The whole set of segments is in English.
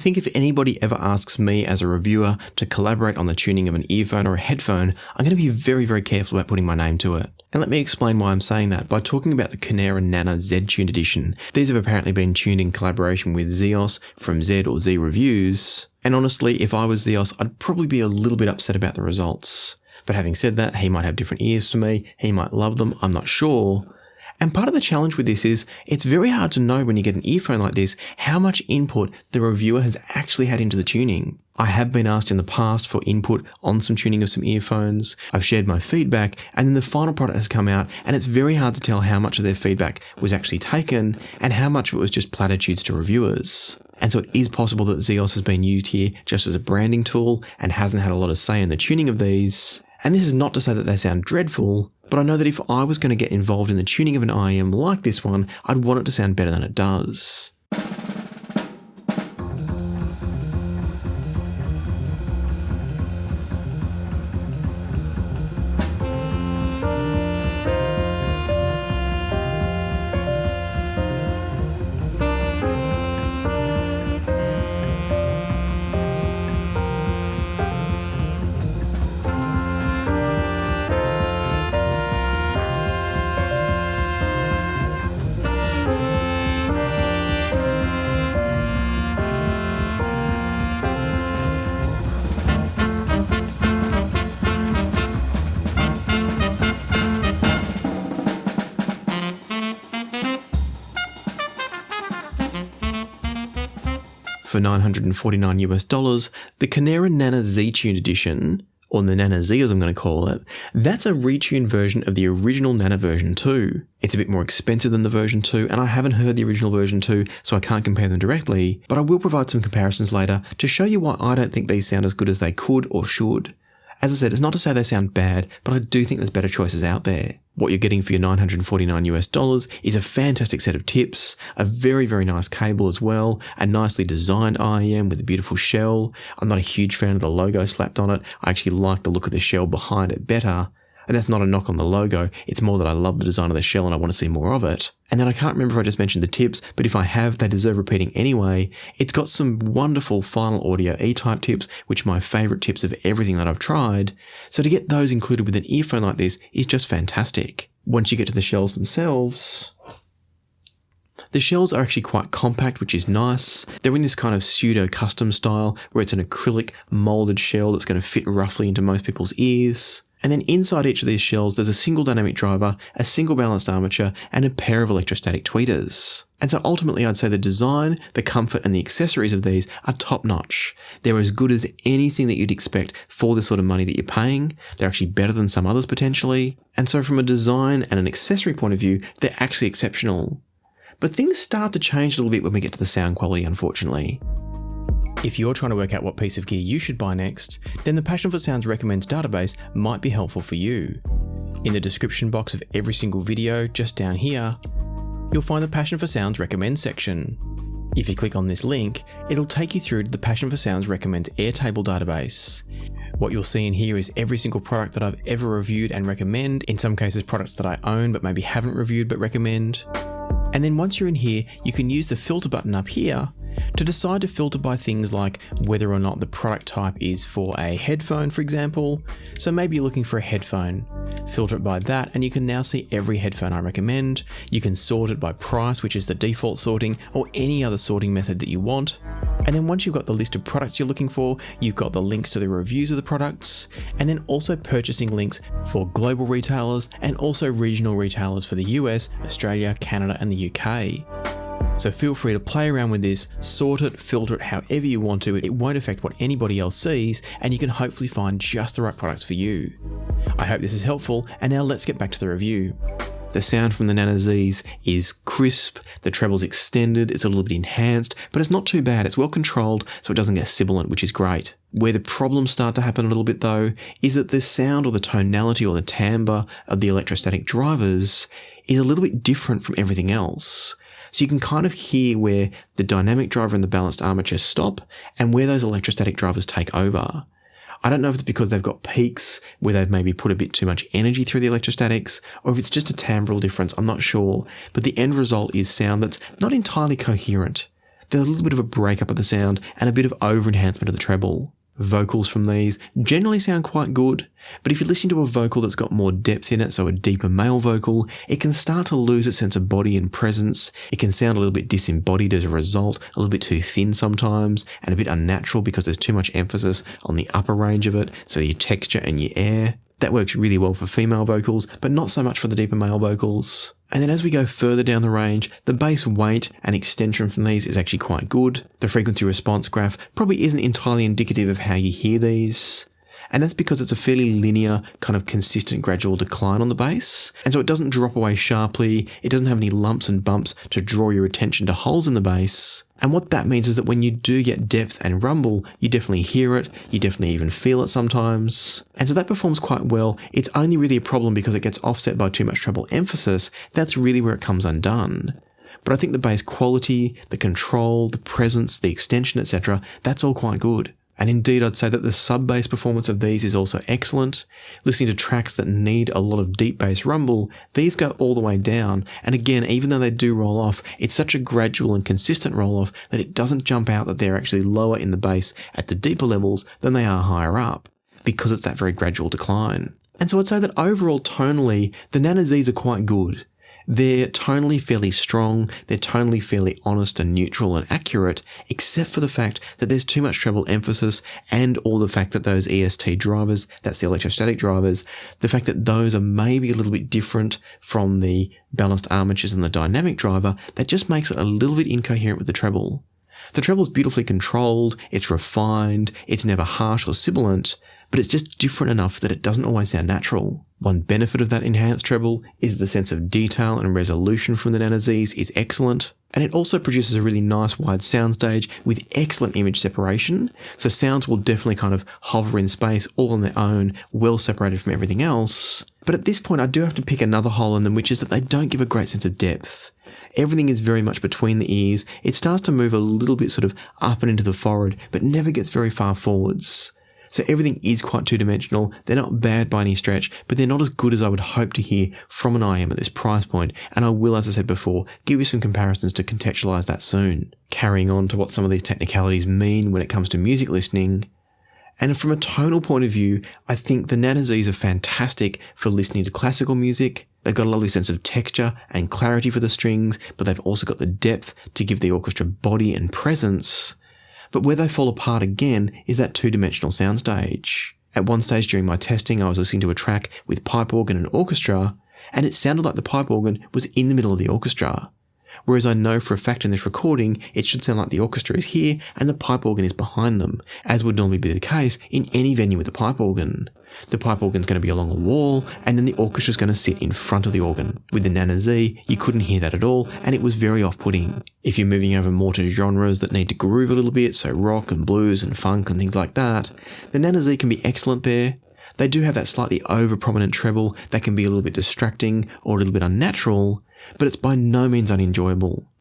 think if anybody ever asks me as a reviewer to collaborate on the tuning of an earphone or a headphone, I'm going to be very, very careful about putting my name to it. And let me explain why I'm saying that by talking about the Kinera Nanna Z tuned edition. These have apparently been tuned in collaboration with Zeos from Z or Z Reviews. And honestly, if I was Zeos, I'd probably be a little bit upset about the results. But having said that, he might have different ears to me, he might love them, I'm not sure. And part of the challenge with this is, it's very hard to know when you get an earphone like this, how much input the reviewer has actually had into the tuning. I have been asked in the past for input on some tuning of some earphones, I've shared my feedback, and then the final product has come out, and it's very hard to tell how much of their feedback was actually taken, and how much of it was just platitudes to reviewers. And so it is possible that Zeos has been used here just as a branding tool, and hasn't had a lot of say in the tuning of these. And this is not to say that they sound dreadful, but I know that if I was going to get involved in the tuning of an IEM like this one, I'd want it to sound better than it does. For $949 US, the Kinera Nanna Z tuned edition, or the Nanna Z as I'm going to call it, that's a retuned version of the original Nanna version 2. It's a bit more expensive than the version 2, and I haven't heard the original version 2, so I can't compare them directly, but I will provide some comparisons later to show you why I don't think these sound as good as they could or should. As I said, it's not to say they sound bad, but I do think there's better choices out there. What you're getting for your $949 US is a fantastic set of tips, a very, very nice cable as well, a nicely designed IEM with a beautiful shell. I'm not a huge fan of the logo slapped on it. I actually like the look of the shell behind it better. And that's not a knock on the logo, it's more that I love the design of the shell and I want to see more of it. And then I can't remember if I just mentioned the tips, but if I have, they deserve repeating anyway. It's got some wonderful final audio E-type tips, which are my favourite tips of everything that I've tried. So to get those included with an earphone like this is just fantastic. Once you get to the shells themselves, the shells are actually quite compact, which is nice. They're in this kind of pseudo-custom style, where it's an acrylic moulded shell that's going to fit roughly into most people's ears. And then inside each of these shells, there's a single dynamic driver, a single balanced armature, and a pair of electrostatic tweeters. And so ultimately I'd say the design, the comfort, and the accessories of these are top notch. They're as good as anything that you'd expect for the sort of money that you're paying. They're actually better than some others potentially. And so from a design and an accessory point of view, they're actually exceptional. But things start to change a little bit when we get to the sound quality, unfortunately. If you're trying to work out what piece of gear you should buy next, then the Passion for Sounds Recommends database might be helpful for you. In the description box of every single video, just down here, you'll find the Passion for Sounds Recommends section. If you click on this link, it'll take you through to the Passion for Sounds Recommends Airtable database. What you'll see in here is every single product that I've ever reviewed and recommend, in some cases products that I own but maybe haven't reviewed but recommend. And then once you're in here, you can use the filter button up here to decide to filter by things like whether or not the product type is for a headphone, for example. So maybe you're looking for a headphone. Filter it by that and you can now see every headphone I recommend. You can sort it by price, which is the default sorting, or any other sorting method that you want. And then once you've got the list of products you're looking for, you've got the links to the reviews of the products, and then also purchasing links for global retailers and also regional retailers for the US, Australia, Canada, and the UK. So feel free to play around with this, sort it, filter it however you want to. It won't affect what anybody else sees, and you can hopefully find just the right products for you. I hope this is helpful, and now let's get back to the review. The sound from the Nanna Zs is crisp, the treble's extended, it's a little bit enhanced, but it's not too bad, it's well controlled so it doesn't get sibilant, which is great. Where the problems start to happen a little bit though, is that the sound or the tonality or the timbre of the electrostatic drivers is a little bit different from everything else. So you can kind of hear where the dynamic driver and the balanced armature stop and where those electrostatic drivers take over. I don't know if it's because they've got peaks where they've maybe put a bit too much energy through the electrostatics, or if it's just a timbral difference, I'm not sure. But the end result is sound that's not entirely coherent. There's a little bit of a breakup of the sound and a bit of over-enhancement of the treble. Vocals from these generally sound quite good, but if you listen to a vocal that's got more depth in it, so a deeper male vocal, it can start to lose its sense of body and presence. It can sound a little bit disembodied as a result, a little bit too thin sometimes, and a bit unnatural because there's too much emphasis on the upper range of it, so your texture and your air. That works really well for female vocals, but not so much for the deeper male vocals. And then as we go further down the range, the bass weight and extension from these is actually quite good. The frequency response graph probably isn't entirely indicative of how you hear these. And that's because it's a fairly linear, kind of consistent gradual decline on the bass. And so it doesn't drop away sharply, it doesn't have any lumps and bumps to draw your attention to holes in the bass. And what that means is that when you do get depth and rumble, you definitely hear it, you definitely even feel it sometimes. And so that performs quite well. It's only really a problem because it gets offset by too much treble emphasis. That's really where it comes undone. But I think the bass quality, the control, the presence, the extension, etc., that's all quite good. And indeed, I'd say that the sub-bass performance of these is also excellent. Listening to tracks that need a lot of deep bass rumble, these go all the way down. And again, even though they do roll off, it's such a gradual and consistent roll-off that it doesn't jump out that they're actually lower in the bass at the deeper levels than they are higher up, because it's that very gradual decline. And so I'd say that overall, tonally, the Nanna Zs are quite good. They're tonally fairly strong, they're tonally fairly honest and neutral and accurate, except for the fact that there's too much treble emphasis and all the fact that those EST drivers, that's the electrostatic drivers, the fact that those are maybe a little bit different from the balanced armatures and the dynamic driver, that just makes it a little bit incoherent with the treble. The treble's beautifully controlled, it's refined, it's never harsh or sibilant, but it's just different enough that it doesn't always sound natural. One benefit of that enhanced treble is the sense of detail and resolution from the Nanna Zs is excellent, and it also produces a really nice wide soundstage with excellent image separation, so sounds will definitely kind of hover in space all on their own, well separated from everything else. But at this point I do have to pick another hole in them, which is that they don't give a great sense of depth. Everything is very much between the ears, it starts to move a little bit sort of up and into the forehead, but never gets very far forwards. So everything is quite two-dimensional. They're not bad by any stretch, but they're not as good as I would hope to hear from an IEM at this price point. And I will, as I said before, give you some comparisons to contextualize that soon. Carrying on to what some of these technicalities mean when it comes to music listening. And from a tonal point of view, I think the Nanna Zs are fantastic for listening to classical music. They've got a lovely sense of texture and clarity for the strings, but they've also got the depth to give the orchestra body and presence. But where they fall apart again is that two-dimensional soundstage. At one stage during my testing, I was listening to a track with pipe organ and orchestra, and it sounded like the pipe organ was in the middle of the orchestra. Whereas I know for a fact in this recording, it should sound like the orchestra is here and the pipe organ is behind them, as would normally be the case in any venue with a pipe organ. The pipe organ's going to be along a wall, and then the orchestra's going to sit in front of the organ. With the Nanna Z, you couldn't hear that at all, and it was very off-putting. If you're moving over more to genres that need to groove a little bit, so rock and blues and funk and things like that, the Nanna Z can be excellent there. They do have that slightly over-prominent treble that can be a little bit distracting or a little bit unnatural, but it's by no means unenjoyable.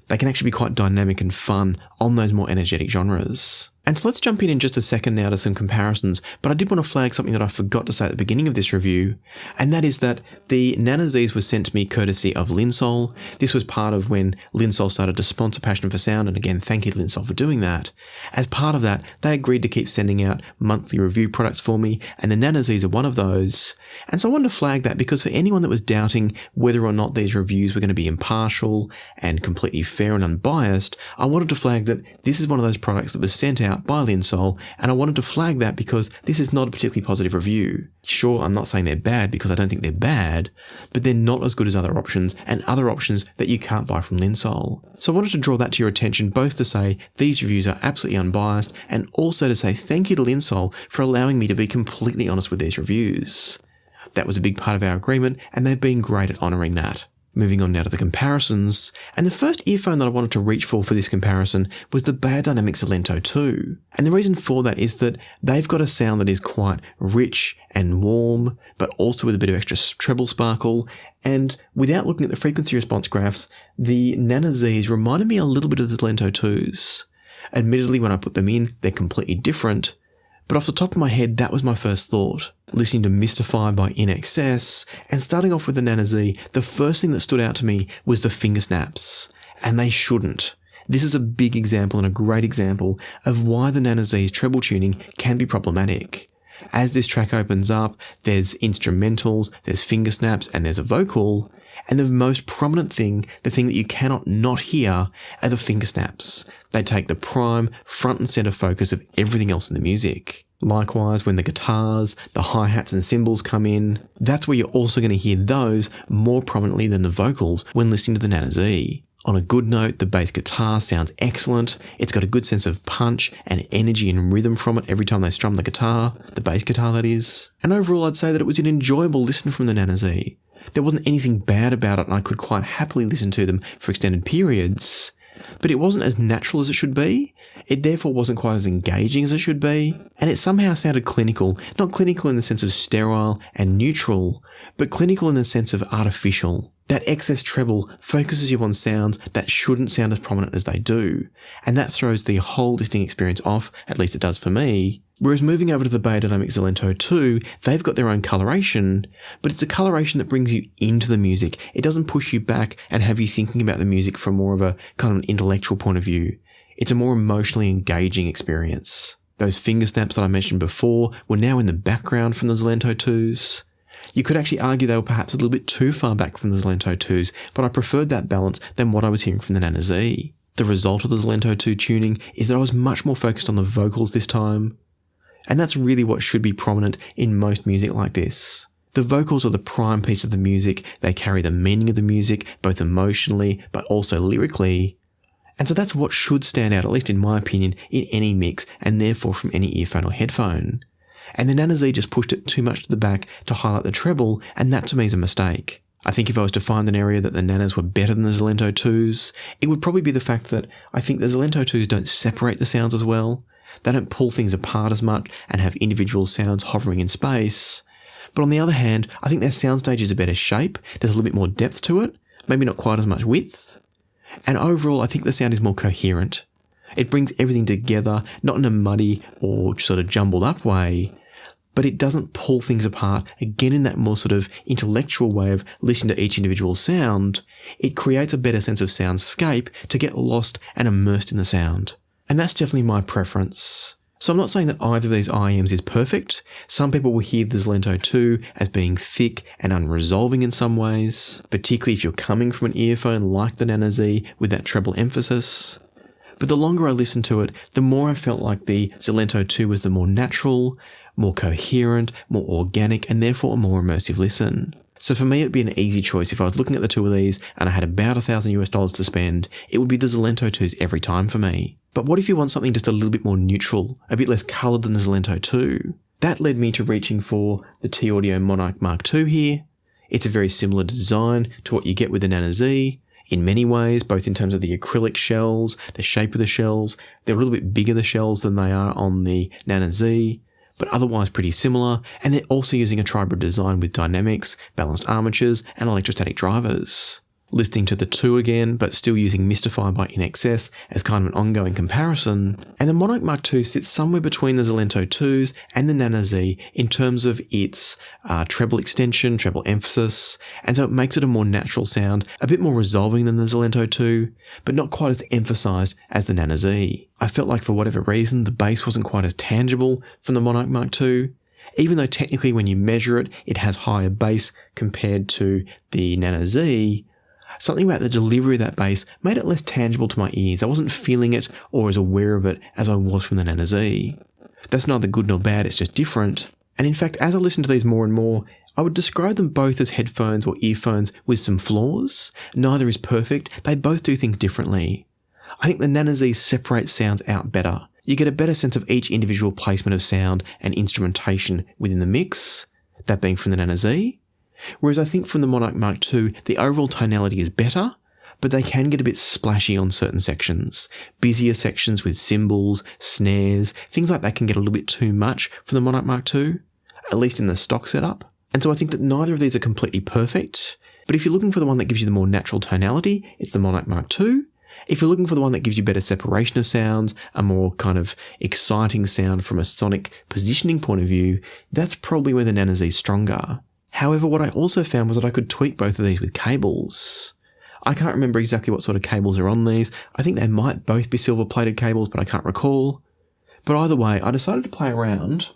They can actually be quite dynamic and fun on those more energetic genres. And so let's jump in just a second now to some comparisons, but I did want to flag something that I forgot to say at the beginning of this review, and that is that the Nanna Zs were sent to me courtesy of Linsol. This was part of when Linsol started to sponsor Passion for Sound, and again, thank you Linsol for doing that. As part of that, they agreed to keep sending out monthly review products for me, and the Nanna Zs are one of those. And so I wanted to flag that because for anyone that was doubting whether or not these reviews were going to be impartial and completely fair and unbiased, I wanted to flag that this is one of those products that was sent out by Linsol, and I wanted to flag that because this is not a particularly positive review. Sure, I'm not saying they're bad because I don't think they're bad, but they're not as good as other options and other options that you can't buy from Linsol. So I wanted to draw that to your attention, both to say these reviews are absolutely unbiased and also to say thank you to Linsol for allowing me to be completely honest with these reviews. That was a big part of our agreement, and they've been great at honouring that. Moving on now to the comparisons, and the first earphone that I wanted to reach for this comparison was the Beyerdynamic Xelento 2. And the reason for that is that they've got a sound that is quite rich and warm, but also with a bit of extra treble sparkle, and without looking at the frequency response graphs, the Nanna Zs reminded me a little bit of the Xelento 2s. Admittedly, when I put them in, they're completely different, but off the top of my head, that was my first thought. Listening to Mystify by In Excess, and starting off with the Nanna Z, the first thing that stood out to me was the finger snaps. And they shouldn't. This is a big example and a great example of why the Nanna Z's treble tuning can be problematic. As this track opens up, there's instrumentals, there's finger snaps, and there's a vocal, and the most prominent thing, the thing that you cannot not hear, are the finger snaps. They take the prime, front and center focus of everything else in the music. Likewise, when the guitars, the hi-hats and cymbals come in, that's where you're also going to hear those more prominently than the vocals when listening to the Nanna Z. On a good note, the bass guitar sounds excellent. It's got a good sense of punch and energy and rhythm from it every time they strum the guitar, the bass guitar that is. And overall, I'd say that it was an enjoyable listen from the Nanna Z. There wasn't anything bad about it, and I could quite happily listen to them for extended periods. But it wasn't as natural as it should be. It therefore wasn't quite as engaging as it should be. And it somehow sounded clinical. Not clinical in the sense of sterile and neutral, but clinical in the sense of artificial. That excess treble focuses you on sounds that shouldn't sound as prominent as they do. And that throws the whole listening experience off, at least it does for me. Whereas moving over to the Biodynamic Xelento 2, they've got their own coloration, but it's a coloration that brings you into the music. It doesn't push you back and have you thinking about the music from more of a kind of an intellectual point of view. It's a more emotionally engaging experience. Those finger snaps that I mentioned before were now in the background from the Xelento 2s. You could actually argue they were perhaps a little bit too far back from the Xelento 2s, but I preferred that balance than what I was hearing from the Nanna Z. The result of the Xelento 2 tuning is that I was much more focused on the vocals this time. And that's really what should be prominent in most music like this. The vocals are the prime piece of the music. They carry the meaning of the music, both emotionally, but also lyrically. And so that's what should stand out, at least in my opinion, in any mix, and therefore from any earphone or headphone. And the Nanna Z just pushed it too much to the back to highlight the treble, and that to me is a mistake. I think if I was to find an area that the Nannas were better than the Xelento 2s, it would probably be the fact that I think the Xelento 2s don't separate the sounds as well. They don't pull things apart as much and have individual sounds hovering in space. But on the other hand, I think their soundstage is a better shape. There's a little bit more depth to it, maybe not quite as much width. And overall, I think the sound is more coherent. It brings everything together, not in a muddy or sort of jumbled up way, but it doesn't pull things apart, again in that more sort of intellectual way of listening to each individual sound. It creates a better sense of soundscape to get lost and immersed in the sound. And that's definitely my preference. So I'm not saying that either of these IEMs is perfect. Some people will hear the Xelento 2 as being thick and unresolving in some ways, particularly if you're coming from an earphone like the Nanna Z with that treble emphasis. But the longer I listened to it, the more I felt like the Xelento 2 was the more natural, more coherent, more organic, and therefore a more immersive listen. So for me, it'd be an easy choice. If I was looking at the two of these and I had about $1,000 to spend, it would be the Xelento 2s every time for me. But what if you want something just a little bit more neutral, a bit less coloured than the Xelento 2? That led me to reaching for the T-Audio Monarch Mk2 here. It's a very similar design to what you get with the Nanna Z in many ways, both in terms of the acrylic shells, the shape of the shells. They're a little bit bigger, the shells, than they are on the Nanna Z, but otherwise pretty similar, and they're also using a tribrid design with dynamics, balanced armatures, and electrostatic drivers. Listening to the 2 again, but still using Mystify by INXS as kind of an ongoing comparison, and the Monarch Mk2 sits somewhere between the Xelento 2s and the Nanna Z in terms of its treble extension, treble emphasis, and so it makes it a more natural sound, a bit more resolving than the Xelento 2, but not quite as emphasised as the Nanna Z. I felt like for whatever reason, the bass wasn't quite as tangible from the Monarch Mk2, even though technically when you measure it, it has higher bass compared to the Nanna Z. Something about the delivery of that bass made it less tangible to my ears. I wasn't feeling it or as aware of it as I was from the Nanna Z. That's neither good nor bad, it's just different. And in fact, as I listen to these more and more, I would describe them both as headphones or earphones with some flaws. Neither is perfect, they both do things differently. I think the Nanna Z separates sounds out better. You get a better sense of each individual placement of sound and instrumentation within the mix, that being from the Nanna Z. Whereas I think from the Monarch Mk2, the overall tonality is better, but they can get a bit splashy on certain sections. Busier sections with cymbals, snares, things like that can get a little bit too much from the Monarch Mk2, at least in the stock setup. And so I think that neither of these are completely perfect, but if you're looking for the one that gives you the more natural tonality, it's the Monarch Mk2. If you're looking for the one that gives you better separation of sounds, a more kind of exciting sound from a sonic positioning point of view, that's probably where the Nanna Z is stronger. However, what I also found was that I could tweak both of these with cables. I can't remember exactly what sort of cables are on these. I think they might both be silver-plated cables, but I can't recall. But either way, I decided to play around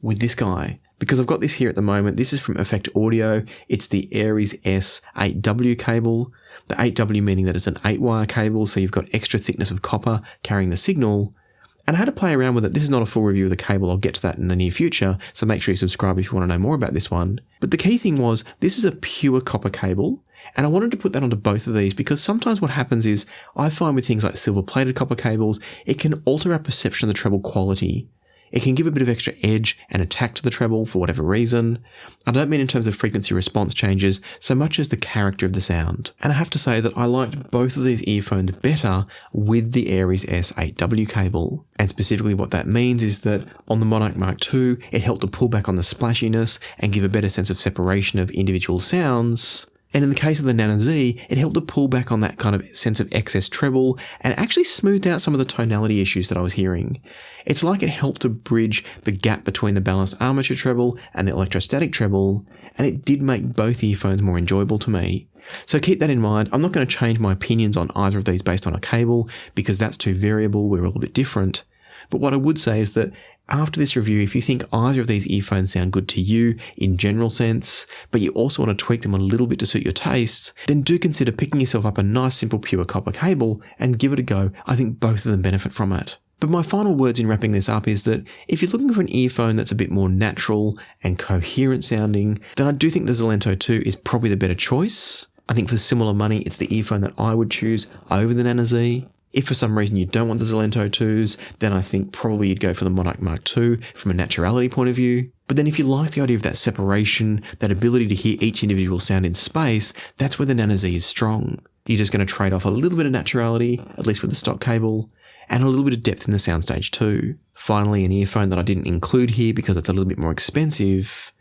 with this guy because I've got this here at the moment. This is from Effect Audio. It's the Aries S 8W cable. The 8W meaning that it's an 8-wire cable, so you've got extra thickness of copper carrying the signal. And I had to play around with it. This is not a full review of the cable. I'll get to that in the near future, so make sure you subscribe if you want to know more about this one. But the key thing was, this is a pure copper cable, and I wanted to put that onto both of these because sometimes what happens is, I find with things like silver-plated copper cables, it can alter our perception of the treble quality. It can give a bit of extra edge and attack to the treble for whatever reason. I don't mean in terms of frequency response changes so much as the character of the sound. And I have to say that I liked both of these earphones better with the Aries S 8W cable. And specifically what that means is that on the Monarch Mk2, it helped to pull back on the splashiness and give a better sense of separation of individual sounds. And in the case of the Nanna Z, it helped to pull back on that kind of sense of excess treble and actually smoothed out some of the tonality issues that I was hearing. It's like it helped to bridge the gap between the balanced armature treble and the electrostatic treble, and it did make both earphones more enjoyable to me. So keep that in mind. I'm not going to change my opinions on either of these based on a cable because that's too variable. We're a little bit different. But what I would say is that after this review, if you think either of these earphones sound good to you in general sense, but you also want to tweak them a little bit to suit your tastes, then do consider picking yourself up a nice simple pure copper cable and give it a go. I think both of them benefit from it. But my final words in wrapping this up is that if you're looking for an earphone that's a bit more natural and coherent sounding, then I do think the Xelento 2 is probably the better choice. I think for similar money, it's the earphone that I would choose over the Nanna Z. If for some reason you don't want the Xelento 2s, then I think probably you'd go for the Monarch Mk2 from a naturality point of view. But then if you like the idea of that separation, that ability to hear each individual sound in space, that's where the Nanna Z is strong. You're just going to trade off a little bit of naturality, at least with the stock cable, and a little bit of depth in the soundstage too. Finally, an earphone that I didn't include here because it's a little bit more expensive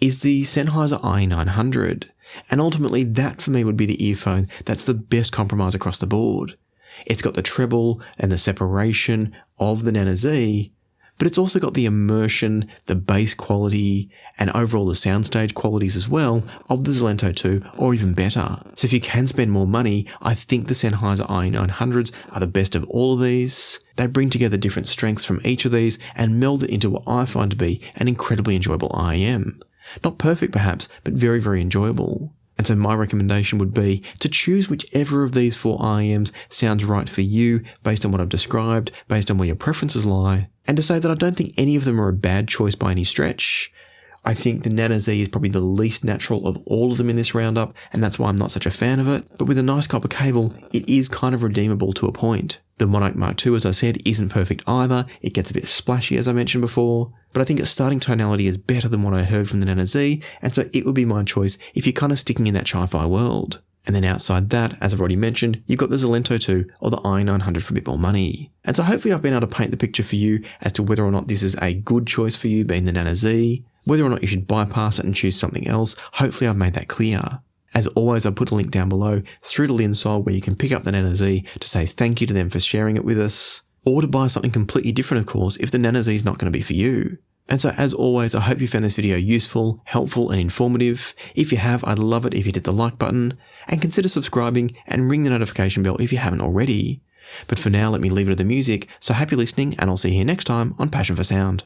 is the Sennheiser IE900. And ultimately that for me would be the earphone that's the best compromise across the board. It's got the treble and the separation of the Nanna Z, but it's also got the immersion, the bass quality, and overall the soundstage qualities as well of the Xelento 2, or even better. So if you can spend more money, I think the Sennheiser IE900s are the best of all of these. They bring together different strengths from each of these and meld it into what I find to be an incredibly enjoyable IEM. Not perfect perhaps, but very, very enjoyable. And so my recommendation would be to choose whichever of these 4 IEMs sounds right for you based on what I've described, based on where your preferences lie, and to say that I don't think any of them are a bad choice by any stretch. I think the Nanna Z is probably the least natural of all of them in this roundup, and that's why I'm not such a fan of it. But with a nice copper cable, it is kind of redeemable to a point. The Monarch Mk2, as I said, isn't perfect either. It gets a bit splashy, as I mentioned before. But I think its starting tonality is better than what I heard from the Nanna Z, and so it would be my choice if you're kind of sticking in that sci-fi world. And then outside that, as I've already mentioned, you've got the Xelento 2 or the IE900 for a bit more money. And so hopefully I've been able to paint the picture for you as to whether or not this is a good choice for you, being the Nanna Z, whether or not you should bypass it and choose something else. Hopefully I've made that clear. As always, I'll put a link down below through to Linsol where you can pick up the Nanna Z to say thank you to them for sharing it with us, or to buy something completely different, of course, if the Nanna Z is not going to be for you. And so as always, I hope you found this video useful, helpful and informative. If you have, I'd love it if you hit the like button, and consider subscribing and ring the notification bell if you haven't already. But for now, let me leave it to the music, so happy listening and I'll see you here next time on Passion for Sound.